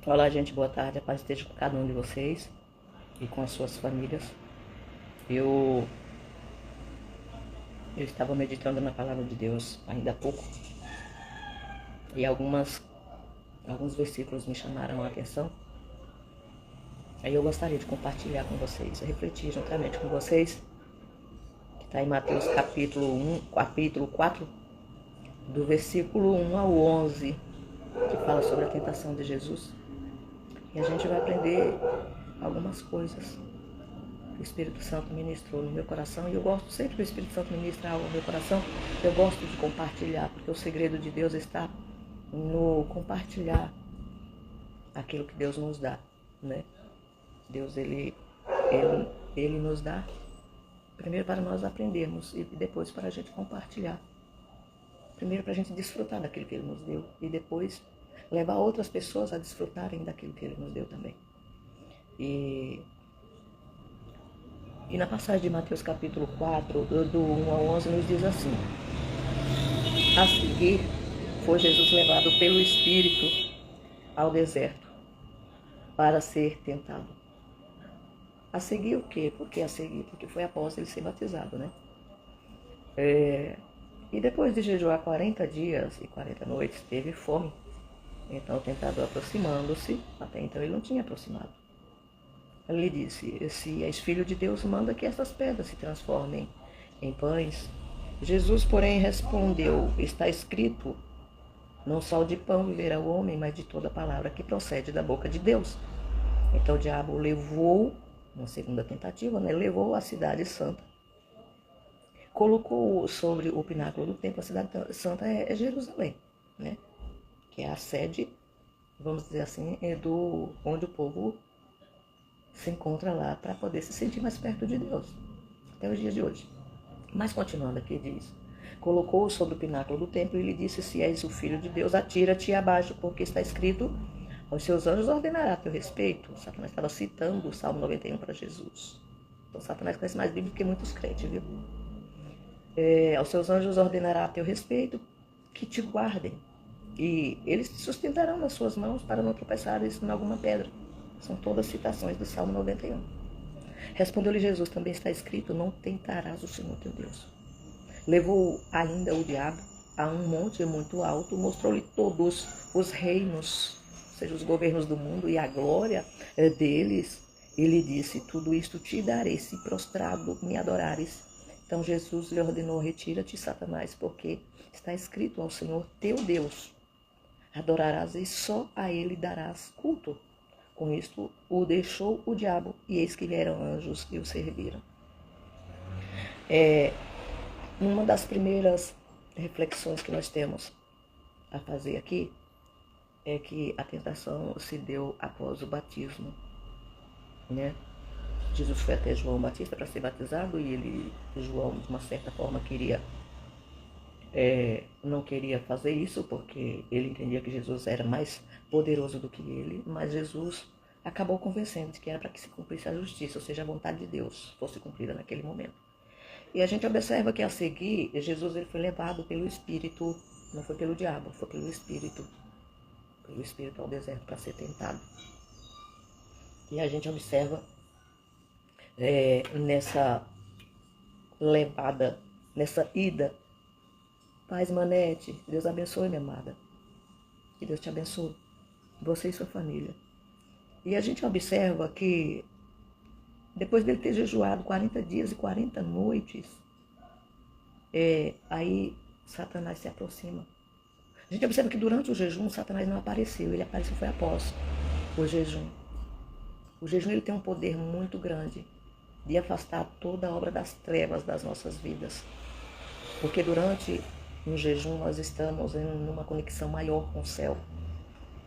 Olá, gente, boa tarde. A paz esteja com cada um de vocês e com as suas famílias. Eu estava meditando na palavra de Deus ainda há pouco e alguns versículos me chamaram a atenção. Aí eu gostaria de compartilhar com vocês, refletir juntamente com vocês, que está em Mateus capítulo 4, do versículo 1 ao 11, que fala sobre a tentação de Jesus. E a gente vai aprender algumas coisas que o Espírito Santo ministrou no meu coração. E eu gosto sempre que o Espírito Santo ministra algo no meu coração. Eu gosto de compartilhar, porque o segredo de Deus está no compartilhar aquilo que Deus nos dá, né? Deus, ele nos dá primeiro para nós aprendermos e depois para a gente compartilhar. Primeiro para a gente desfrutar daquilo que Ele nos deu e depois levar outras pessoas a desfrutarem daquilo que Ele nos deu também. E na passagem de Mateus capítulo 4, do 1 ao 11, nos diz assim: a seguir, foi Jesus levado pelo Espírito ao deserto para ser tentado. A seguir o quê? Por que a seguir? Porque foi após ele ser batizado, né? E depois de jejuar 40 dias e 40 noites, teve fome. Então o tentador, aproximando-se, até então ele não tinha aproximado, ele lhe disse: se és filho de Deus, manda que essas pedras se transformem em pães. Jesus, porém, respondeu: está escrito, não só de pão viverá o homem, mas de toda palavra que procede da boca de Deus. Então o diabo levou, na segunda tentativa, né, levou a cidade santa, colocou sobre o pináculo do templo. A cidade santa é Jerusalém, né? Que é a sede, vamos dizer assim, onde o povo se encontra lá para poder se sentir mais perto de Deus, até os dias de hoje. Mas continuando aqui, diz: colocou-o sobre o pináculo do templo e lhe disse: se és o filho de Deus, atira-te abaixo, porque está escrito, aos seus anjos ordenará a teu respeito. Satanás estava citando o Salmo 91 para Jesus. Então Satanás conhece mais Bíblia que muitos crentes, viu? Aos seus anjos ordenará a teu respeito que te guardem, e eles te sustentarão nas suas mãos para não tropeçares em alguma pedra. São todas citações do Salmo 91. Respondeu-lhe Jesus: também está escrito, não tentarás o Senhor teu Deus. Levou ainda o diabo a um monte muito alto, mostrou-lhe todos os reinos, ou seja, os governos do mundo, e a glória deles. E lhe disse: tudo isto te darei, se prostrado me adorares. Então Jesus lhe ordenou: retira-te, Satanás, porque está escrito, ao Senhor teu Deus adorarás e só a ele darás culto. Com isto o deixou o diabo, e eis que vieram anjos e o serviram. Uma das primeiras reflexões que nós temos a fazer aqui é que a tentação se deu após o batismo, né? Jesus foi até João Batista para ser batizado, e João, de uma certa forma, não queria fazer isso, porque ele entendia que Jesus era mais poderoso do que ele, mas Jesus acabou convencendo de que era para que se cumprisse a justiça, ou seja, a vontade de Deus fosse cumprida naquele momento. E a gente observa que a seguir, Jesus ele foi levado pelo Espírito, não foi pelo diabo, foi pelo Espírito ao deserto para ser tentado. E a gente observa nessa levada, nessa ida. Paz, Manete, Deus abençoe, minha amada. Que Deus te abençoe, você e sua família. E a gente observa que depois dele ter jejuado 40 dias e 40 noites, aí Satanás se aproxima. A gente observa que durante o jejum, Satanás não apareceu, ele apareceu foi após o jejum. O jejum ele tem um poder muito grande de afastar toda a obra das trevas das nossas vidas. Porque durante o jejum nós estamos em uma conexão maior com o céu.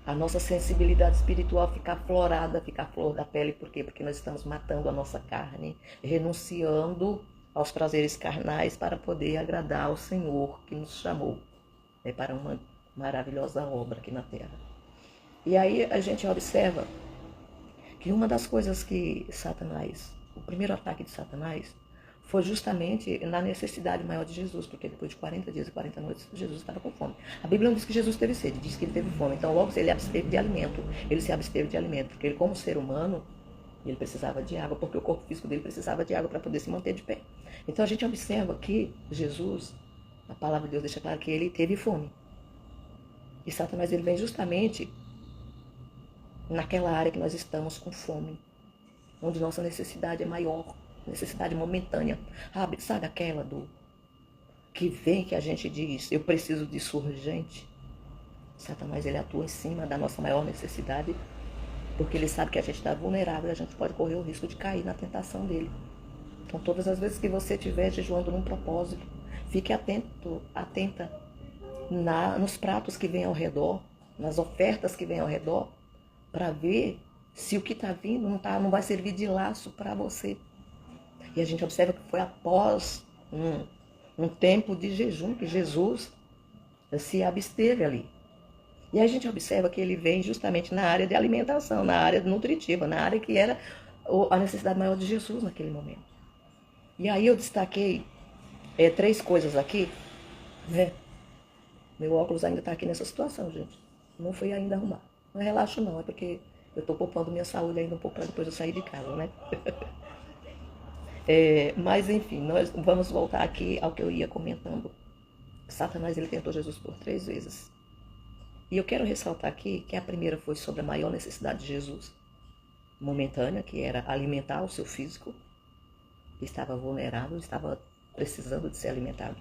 A nossa sensibilidade espiritual fica aflorada, fica a flor da pele. Por quê? Porque nós estamos matando a nossa carne, renunciando aos prazeres carnais para poder agradar ao Senhor que nos chamou para uma maravilhosa obra aqui na terra. E aí a gente observa que uma das coisas que Satanás, o primeiro ataque de Satanás, foi justamente na necessidade maior de Jesus, porque depois de 40 dias e 40 noites, Jesus estava com fome. A Bíblia não diz que Jesus teve sede, diz que ele teve fome. Então, logo, ele absteve de alimento. Ele se absteve de alimento, porque ele, como ser humano, ele precisava de água, porque o corpo físico dele precisava de água para poder se manter de pé. Então, a gente observa que Jesus, a palavra de Deus deixa claro que ele teve fome. E Satanás, ele vem justamente naquela área que nós estamos com fome, onde nossa necessidade é maior, necessidade momentânea. Sabe aquela do que vem que a gente diz, eu preciso disso urgente? Satanás, ele atua em cima da nossa maior necessidade, porque ele sabe que a gente está vulnerável e a gente pode correr o risco de cair na tentação dele. Então, todas as vezes que você estiver jejuando num propósito, fique atenta nos pratos que vêm ao redor, nas ofertas que vêm ao redor, para ver se o que está vindo não vai servir de laço para você. E a gente observa que foi após um tempo de jejum que Jesus se absteve ali. E a gente observa que ele vem justamente na área de alimentação, na área nutritiva, na área que era a necessidade maior de Jesus naquele momento. E aí eu destaquei 3 coisas aqui, né? Meu óculos ainda está aqui nessa situação, gente. Não fui ainda arrumar. Não relaxo não, é porque eu estou poupando minha saúde ainda um pouco para depois eu sair de casa, né? Mas enfim, nós vamos voltar aqui ao que eu ia comentando. Satanás, ele tentou Jesus por 3 vezes. E eu quero ressaltar aqui que a primeira foi sobre a maior necessidade de Jesus, momentânea, que era alimentar o seu físico, que estava vulnerável, estava precisando de ser alimentado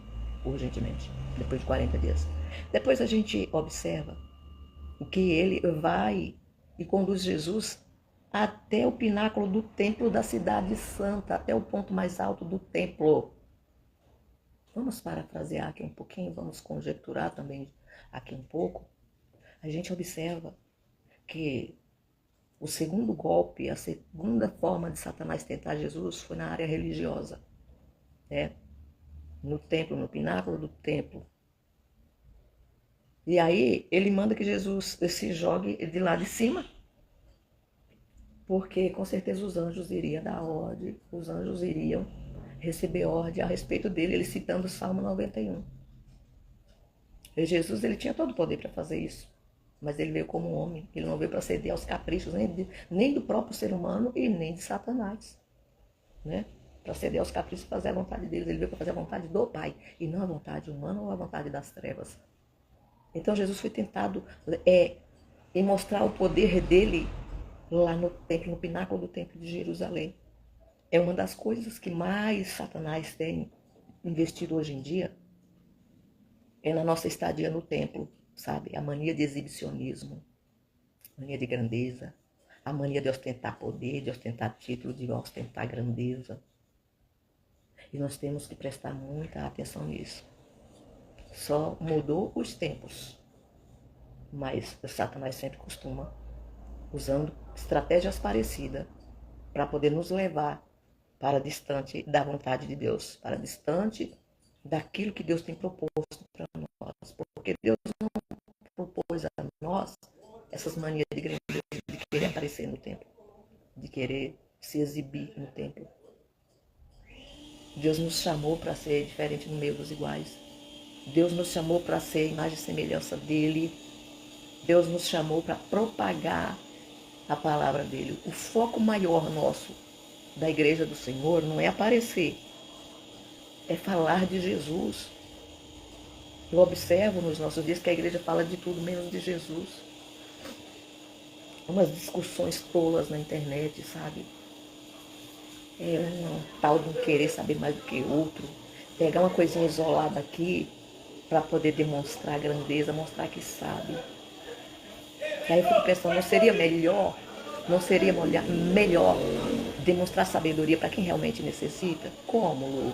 urgentemente, depois de 40 dias. Depois a gente observa que ele vai e conduz Jesus até o pináculo do templo da cidade santa, até o ponto mais alto do templo. Vamos parafrasear aqui um pouquinho, vamos conjecturar também aqui um pouco. A gente observa que o segundo golpe, a segunda forma de Satanás tentar Jesus foi na área religiosa, né? No templo, no pináculo do templo. E aí ele manda que Jesus se jogue de lá de cima, porque com certeza os anjos iriam dar ordem, os anjos iriam receber ordem a respeito dele, ele citando o Salmo 91. E Jesus, ele tinha todo o poder para fazer isso, mas ele veio como homem, ele não veio para ceder aos caprichos nem do próprio ser humano e nem de Satanás, né? Para ceder aos caprichos e fazer a vontade deles, ele veio para fazer a vontade do Pai, e não a vontade humana ou a vontade das trevas. Então Jesus foi tentado em mostrar o poder dele lá no templo, no pináculo do templo de Jerusalém. É uma das coisas que mais Satanás tem investido hoje em dia, é na nossa estadia no templo, sabe? A mania de exibicionismo, a mania de grandeza, a mania de ostentar poder, de ostentar título, de ostentar grandeza. E nós temos que prestar muita atenção nisso. Só mudou os tempos, mas Satanás sempre costuma usando estratégias parecidas para poder nos levar para distante da vontade de Deus, para distante daquilo que Deus tem proposto para nós. Porque Deus não propôs a nós essas manias de grandeza, de querer aparecer no templo, de querer se exibir no templo. Deus nos chamou para ser diferente no meio dos iguais. Deus nos chamou para ser imagem e semelhança dele. Deus nos chamou para propagar a palavra dele. O foco maior nosso da igreja do Senhor não é aparecer, é falar de Jesus. Eu observo nos nossos dias que a igreja fala de tudo menos de Jesus. Umas discussões tolas na internet, sabe? Um tal de um querer saber mais do que outro. Pegar uma coisinha isolada aqui para poder demonstrar grandeza, mostrar que sabe. E aí eu fico pensando, não seria melhor demonstrar sabedoria para quem realmente necessita? Como, Lu?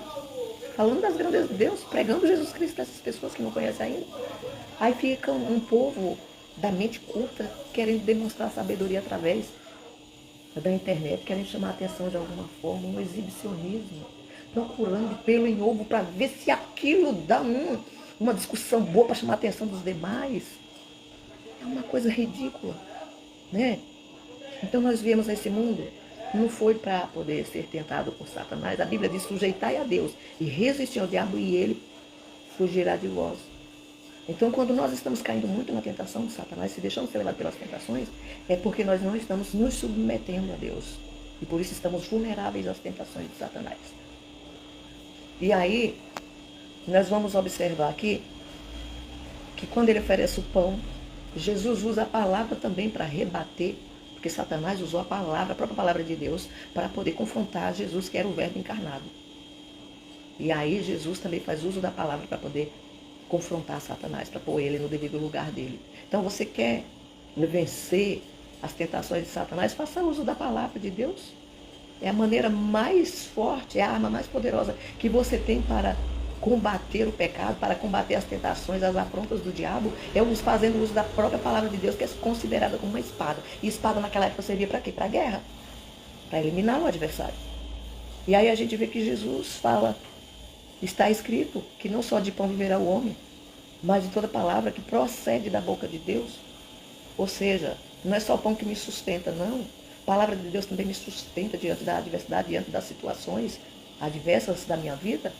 Falando das grandezas de Deus, pregando Jesus Cristo para essas pessoas que não conhecem ainda. Aí fica um povo da mente curta querendo demonstrar sabedoria através da internet, querendo chamar a atenção de alguma forma, um exibicionismo, procurando pelo em ovo para ver se aquilo dá uma discussão boa para chamar a atenção dos demais. É uma coisa ridícula, né? Então nós viemos nesse mundo, não foi para poder ser tentado por Satanás. A Bíblia diz: sujeitai a Deus e resistir ao diabo e ele fugirá de vós. Então, quando nós estamos caindo muito na tentação de Satanás, se deixando ser levados pelas tentações, é porque nós não estamos nos submetendo a Deus. E por isso estamos vulneráveis às tentações de Satanás. E aí, nós vamos observar aqui que quando ele oferece o pão, Jesus usa a palavra também para rebater, porque Satanás usou a palavra, a própria palavra de Deus, para poder confrontar Jesus, que era o Verbo encarnado. E aí Jesus também faz uso da palavra para poder confrontar Satanás, para pôr ele no devido lugar dele. Então você quer vencer as tentações de Satanás, faça uso da palavra de Deus. É a maneira mais forte, é a arma mais poderosa que você tem para combater o pecado, para combater as tentações, as afrontas do diabo, é fazendo uso da própria palavra de Deus, que é considerada como uma espada. E espada naquela época servia para quê? Para a guerra, para eliminar o adversário. E aí a gente vê que Jesus fala: está escrito que não só de pão viverá o homem, mas de toda palavra que procede da boca de Deus. Ou seja, não é só o pão que me sustenta, não. A palavra de Deus também me sustenta diante da adversidade, diante das situações adversas da minha vida.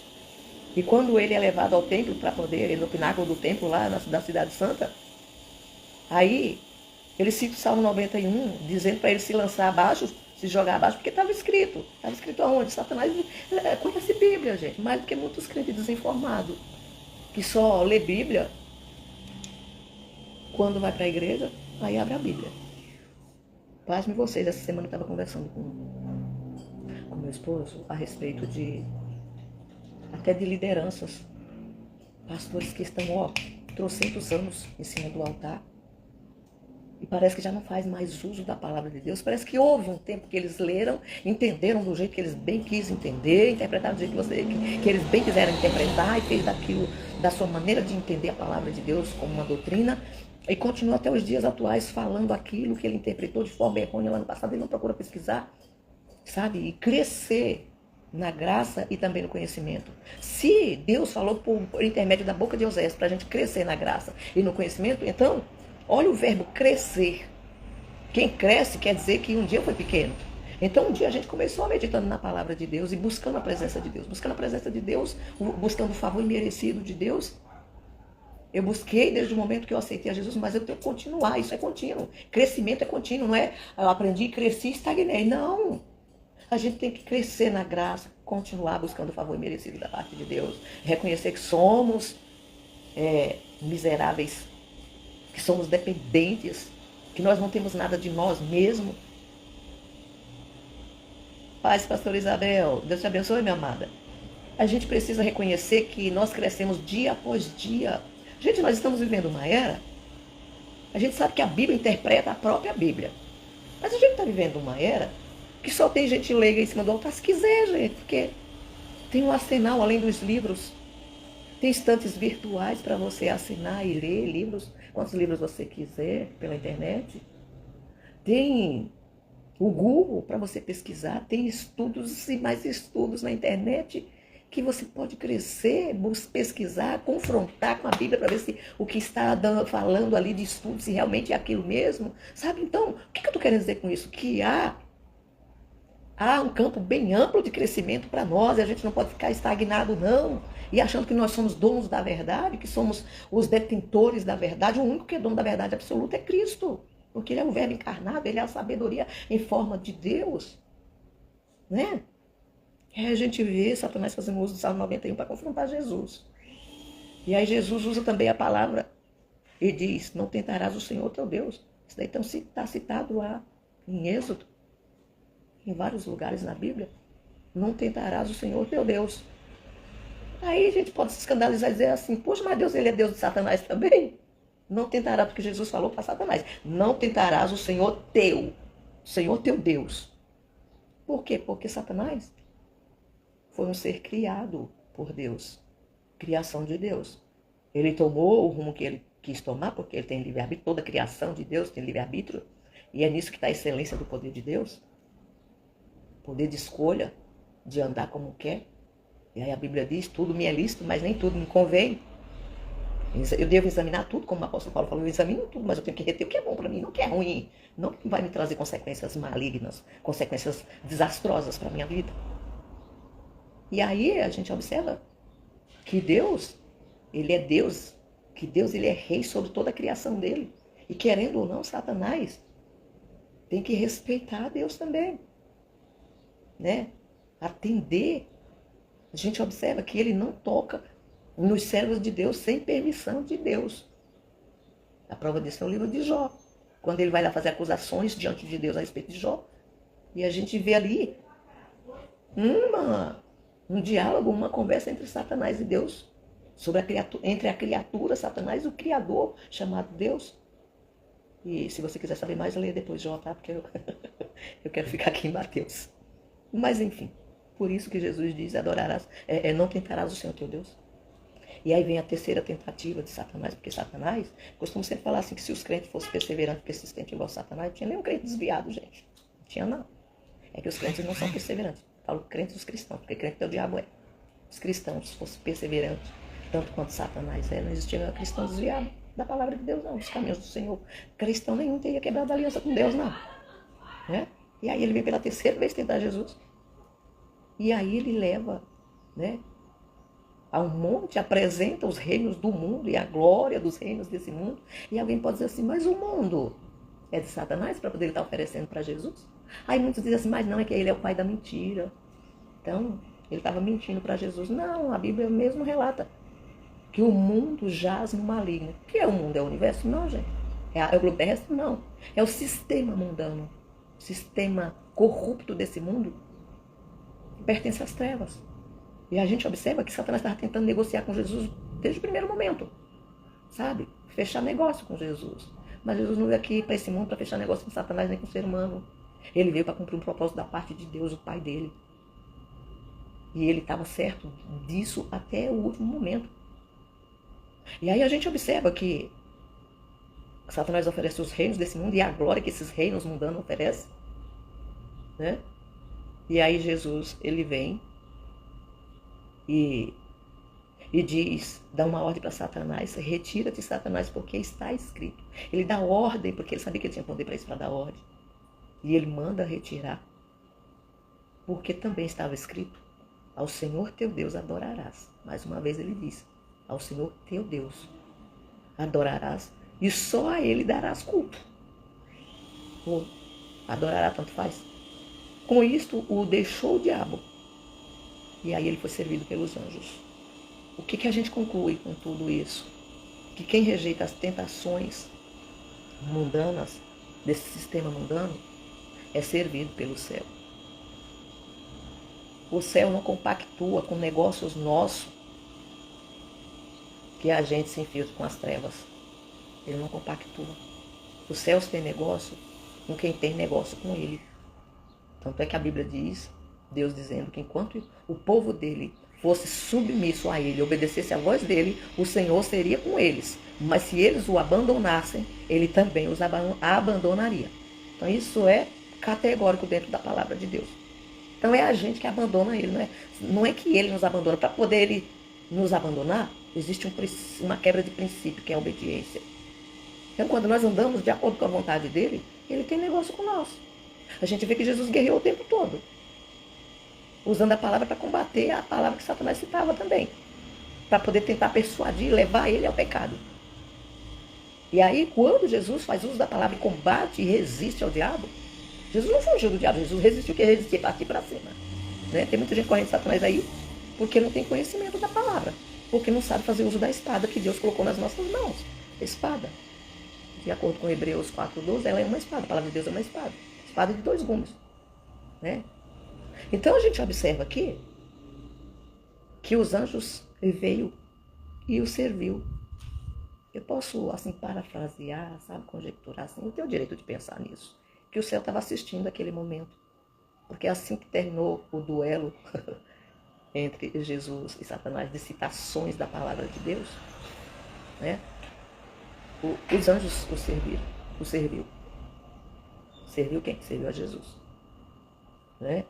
E quando ele é levado ao templo para poder, no pináculo do templo lá na cidade santa, aí ele cita o Salmo 91, dizendo para ele se lançar abaixo, se jogar abaixo, porque estava escrito. Estava escrito aonde? Satanás conhece Bíblia, gente, mais do que muitos crentes desinformados, que só lê Bíblia quando vai para a igreja, aí abre a Bíblia. Pasme vocês, essa semana eu estava conversando com meu esposo a respeito até de lideranças, pastores que estão, trocentos anos em cima do altar, e parece que já não faz mais uso da palavra de Deus. Parece que houve um tempo que eles leram, entenderam do jeito que eles bem quis entender, interpretaram do jeito que eles bem quiseram interpretar, e fez daquilo, da sua maneira de entender a palavra de Deus como uma doutrina, e continua até os dias atuais falando aquilo que ele interpretou de forma errônea lá no passado. Ele não procura pesquisar, sabe? E crescer na graça e também no conhecimento. Se Deus falou por intermédio da boca de Osés para a gente crescer na graça e no conhecimento, então, olha o verbo crescer. Quem cresce quer dizer que um dia foi pequeno. Então um dia a gente começou meditando na palavra de Deus e buscando a presença de Deus. Buscando a presença de Deus, buscando o favor imerecido de Deus. Eu busquei desde o momento que eu aceitei a Jesus, mas eu tenho que continuar, isso é contínuo. Crescimento é contínuo, não é eu aprendi, cresci e estagnei. Não. A gente tem que crescer na graça, continuar buscando o favor merecido da parte de Deus, reconhecer que somos miseráveis, que somos dependentes, que nós não temos nada de nós mesmos. Paz, pastor Isabel, Deus te abençoe, minha amada. A gente precisa reconhecer que nós crescemos dia após dia. Gente, nós estamos vivendo uma era, a gente sabe que a Bíblia interpreta a própria Bíblia, mas a gente está vivendo uma era que só tem gente leiga em cima do altar se quiser, gente, porque tem um arsenal além dos livros. Tem estantes virtuais para você assinar e ler livros, quantos livros você quiser pela internet. Tem o Google para você pesquisar, tem estudos e mais estudos na internet que você pode crescer, pesquisar, confrontar com a Bíblia para ver se o que está falando ali de estudo, se realmente é aquilo mesmo. Sabe? Então, o que eu estou querendo dizer com isso? Que há um campo bem amplo de crescimento para nós, e a gente não pode ficar estagnado, não, e achando que nós somos donos da verdade, que somos os detentores da verdade. O único que é dono da verdade absoluta é Cristo, porque ele é o Verbo encarnado, ele é a sabedoria em forma de Deus, né? E aí a gente vê Satanás fazendo uso do Salmo 91 para confrontar Jesus. E aí Jesus usa também a palavra e diz: não tentarás o Senhor teu Deus. Isso daí está citado lá em Êxodo, em vários lugares na Bíblia. Não tentarás o Senhor teu Deus. Aí a gente pode se escandalizar e dizer assim: poxa, mas Deus, ele é Deus de Satanás também? Não tentará, porque Jesus falou para Satanás: não tentarás o Senhor teu Deus. Por quê? Porque Satanás foi um ser criado por Deus, criação de Deus. Ele tomou o rumo que ele quis tomar, porque ele tem livre-arbítrio. Toda criação de Deus tem livre-arbítrio, e é nisso que está a excelência do poder de Deus. Poder de escolha, de andar como quer. E aí a Bíblia diz: tudo me é lícito, mas nem tudo me convém. Eu devo examinar tudo, como o apóstolo Paulo falou, eu examino tudo, mas eu tenho que reter o que é bom para mim, não o que é ruim, não o que vai me trazer consequências malignas, consequências desastrosas para a minha vida. E aí a gente observa que Deus, ele é Deus, que Deus ele é rei sobre toda a criação dele. E querendo ou não, Satanás tem que respeitar a Deus também, né? Atender. A gente observa que ele não toca nos servos de Deus sem permissão de Deus. A prova disso é o livro de Jó. Quando ele vai lá fazer acusações diante de Deus a respeito de Jó. E a gente vê ali um diálogo, uma conversa entre Satanás e Deus. Sobre entre a criatura, Satanás e o Criador, chamado Deus. E se você quiser saber mais, leia depois Jó, tá? Porque eu quero ficar aqui em Mateus. Mas enfim, por isso que Jesus diz, adorarás, não tentarás o Senhor teu Deus. E aí vem a terceira tentativa de Satanás, porque Satanás, costumo sempre falar assim, que se os crentes fossem perseverantes, persistentes igual Satanás, não tinha nenhum crente desviado, gente. Não tinha não. É que os crentes não são perseverantes. Falo crentes dos cristãos, porque crente é o diabo. Os cristãos fossem perseverantes, tanto quanto Satanás não existia cristão desviado da palavra de Deus, não, dos caminhos do Senhor. Cristão nenhum teria quebrado a aliança com Deus, não. Né? E aí ele vem pela terceira vez tentar Jesus. E aí ele leva, né, a um monte, apresenta os reinos do mundo e a glória dos reinos desse mundo. E alguém pode dizer assim, mas o mundo é de Satanás para poder ele estar oferecendo para Jesus? Aí muitos dizem assim, mas não, é que ele é o pai da mentira. Então, ele estava mentindo para Jesus. Não, a Bíblia mesmo relata que o mundo jaz no maligno. O que é o mundo? É o universo? Não, gente. É o globo terrestre? Não. É o sistema mundano. O sistema corrupto desse mundo que pertence às trevas. E a gente observa que Satanás estava tentando negociar com Jesus desde o primeiro momento. Sabe? Fechar negócio com Jesus. Mas Jesus não veio aqui para esse mundo para fechar negócio com Satanás nem com o ser humano. Ele veio para cumprir um propósito da parte de Deus, o Pai dele. E ele estava certo disso até o último momento. E aí a gente observa que Satanás oferece os reinos desse mundo e a glória que esses reinos mundanos oferecem. Né? E aí Jesus, ele vem e diz, dá uma ordem para Satanás, retira-te, Satanás, porque está escrito. Ele dá ordem, porque ele sabia que ele tinha poder para isso, para dar ordem. E ele manda retirar, porque também estava escrito, ao Senhor teu Deus adorarás. Mais uma vez ele diz, ao Senhor teu Deus adorarás, e só a ele darás culto. Ou adorará, tanto faz. Com isto, o deixou o diabo. E aí ele foi servido pelos anjos. O que a gente conclui com tudo isso? Que quem rejeita as tentações mundanas, desse sistema mundano, é servido pelo céu. O céu não compactua com negócios nossos que a gente se infiltra com as trevas. Ele não compactua. Os céus têm negócio com quem tem negócio com ele. Tanto é que a Bíblia diz, Deus dizendo que enquanto o povo dele fosse submisso a ele, obedecesse à voz dele, o Senhor seria com eles. Mas se eles o abandonassem, ele também os abandonaria. Então isso é categórico dentro da palavra de Deus. Então é a gente que abandona ele, não é que ele nos abandona. Para poder ele nos abandonar, existe uma quebra de princípio, que é a obediência. Então quando nós andamos de acordo com a vontade dele, ele tem negócio com nós. A gente vê que Jesus guerreou o tempo todo, usando a palavra para combater a palavra que Satanás citava também, para poder tentar persuadir, levar ele ao pecado. E aí, quando Jesus faz uso da palavra e combate e resiste ao diabo, Jesus não fugiu do diabo, Jesus resistiu, que resistir, partir para cima. Né? Tem muita gente correndo de Satanás aí, porque não tem conhecimento da palavra, porque não sabe fazer uso da espada que Deus colocou nas nossas mãos. Espada, de acordo com Hebreus 4:12, ela é uma espada, a palavra de Deus é uma espada. Espada de 2 gumes. Né? Então a gente observa aqui que os anjos veio e o serviu. Eu posso, assim, parafrasear, sabe, conjecturar, assim, eu tenho o direito de pensar nisso. Que o céu estava assistindo aquele momento. Porque assim que terminou o duelo entre Jesus e Satanás, de citações da palavra de Deus, né, os anjos o serviu. Serviu quem? Serviu a Jesus. Né?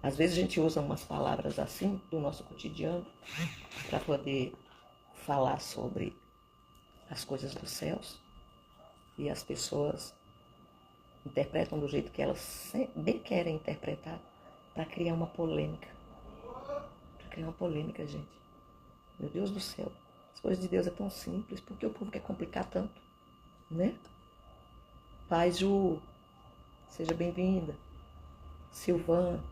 Às vezes a gente usa umas palavras assim do nosso cotidiano para poder falar sobre as coisas dos céus e as pessoas interpretam do jeito que elas bem querem interpretar para criar uma polêmica. Para criar uma polêmica, gente. Meu Deus do céu. As coisas de Deus é tão simples. Por que o povo quer complicar tanto? Né? Paz, Ju. Seja bem-vinda. Silvana.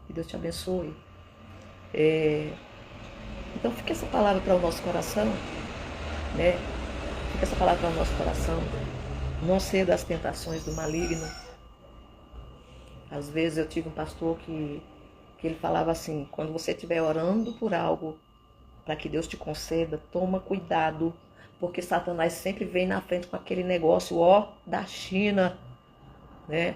Que Deus te abençoe. Então fica essa palavra para o nosso coração. Né? Fica essa palavra para o nosso coração. Não ceda às tentações do maligno. Às vezes eu tive um pastor que ele falava assim: quando você estiver orando por algo para que Deus te conceda, toma cuidado, porque Satanás sempre vem na frente com aquele negócio, da China, né?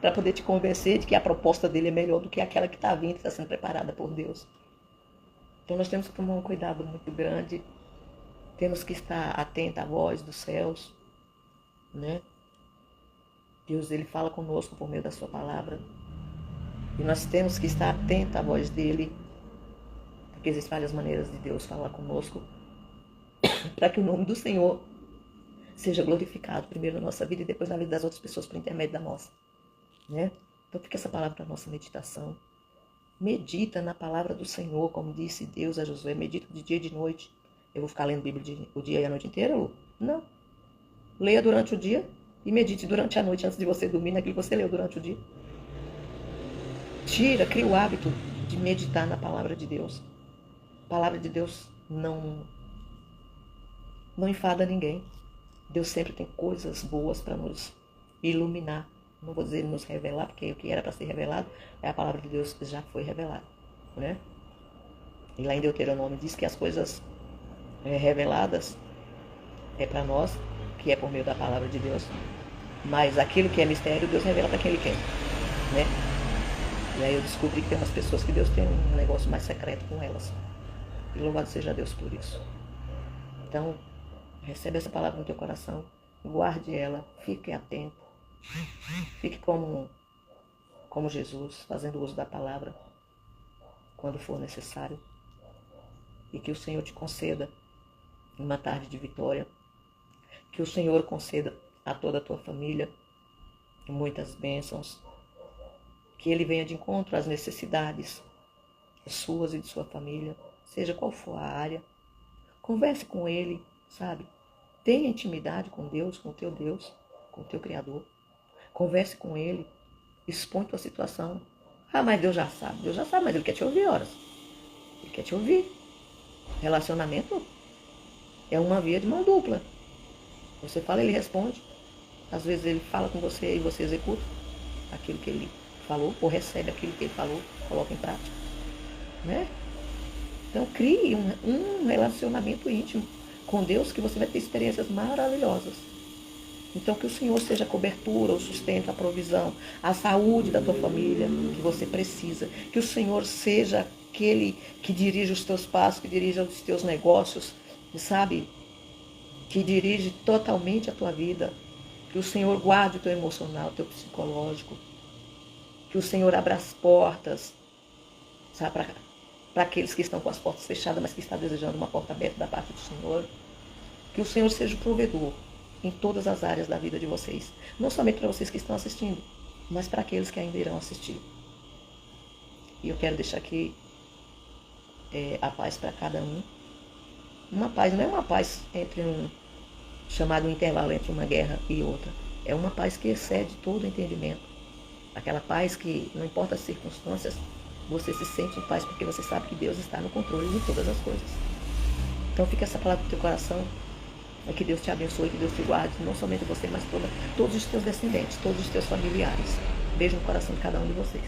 Para poder te convencer de que a proposta dele é melhor do que aquela que está vindo, que está sendo preparada por Deus. Então nós temos que tomar um cuidado muito grande, temos que estar atentos à voz dos céus, né? Deus, ele fala conosco por meio da sua palavra. E nós temos que estar atentos à voz dele, porque existem várias maneiras de Deus falar conosco, para que o nome do Senhor seja glorificado primeiro na nossa vida e depois na vida das outras pessoas por intermédio da nossa. Né? Então fica essa palavra para a nossa meditação. Medita na palavra do Senhor, como disse Deus a Josué, medita de dia e de noite. Eu vou ficar lendo Bíblia o dia e a noite inteira, Lu? Não. Leia durante o dia e medite durante a noite antes de você dormir naquilo que você leu durante o dia. Cria o hábito de meditar na palavra de Deus. A palavra de Deus não enfada ninguém. Deus sempre tem coisas boas para nos iluminar. Não vou dizer nos revelar, porque o que era para ser revelado é a palavra de Deus que já foi revelada. Né? E lá em Deuteronômio diz que as coisas reveladas é para nós, que é por meio da palavra de Deus. Mas aquilo que é mistério, Deus revela para quem Ele quer. Né? E aí eu descobri que tem umas pessoas que Deus tem um negócio mais secreto com elas. E louvado seja Deus por isso. Então, recebe essa palavra no teu coração, guarde ela, fique atento. Fique como Jesus, fazendo uso da palavra quando for necessário. E que o Senhor te conceda uma tarde de vitória. Que o Senhor conceda a toda a tua família muitas bênçãos. Que Ele venha de encontro às necessidades suas e de sua família, seja qual for a área. Converse com Ele, sabe? Tenha intimidade com Deus, com o teu Deus, com o teu Criador. Converse com Ele, expõe tua situação. Mas Deus já sabe, mas Ele quer te ouvir horas. Ele quer te ouvir. Relacionamento é uma via de mão dupla. Você fala, Ele responde. Às vezes Ele fala com você e você executa aquilo que Ele falou, ou recebe aquilo que Ele falou, coloca em prática. Né? Então crie um relacionamento íntimo com Deus, que você vai ter experiências maravilhosas. Então que o Senhor seja a cobertura, o sustento, a provisão, a saúde da tua família que você precisa. Que o Senhor seja aquele que dirige os teus passos, que dirige os teus negócios, sabe? Que dirige totalmente a tua vida. Que o Senhor guarde o teu emocional, o teu psicológico. Que o Senhor abra as portas, sabe, para aqueles que estão com as portas fechadas, mas que estão desejando uma porta aberta da parte do Senhor. Que o Senhor seja o provedor em todas as áreas da vida de vocês. Não somente para vocês que estão assistindo, mas para aqueles que ainda irão assistir. E eu quero deixar aqui a paz para cada um. Uma paz, não é uma paz entre chamado intervalo entre uma guerra e outra. É uma paz que excede todo entendimento. Aquela paz que, não importa as circunstâncias, você se sente em paz porque você sabe que Deus está no controle de todas as coisas. Então fica essa palavra no teu coração. Que Deus te abençoe, que Deus te guarde, não somente você, mas todos os teus descendentes, todos os teus familiares. Beijo no coração de cada um de vocês.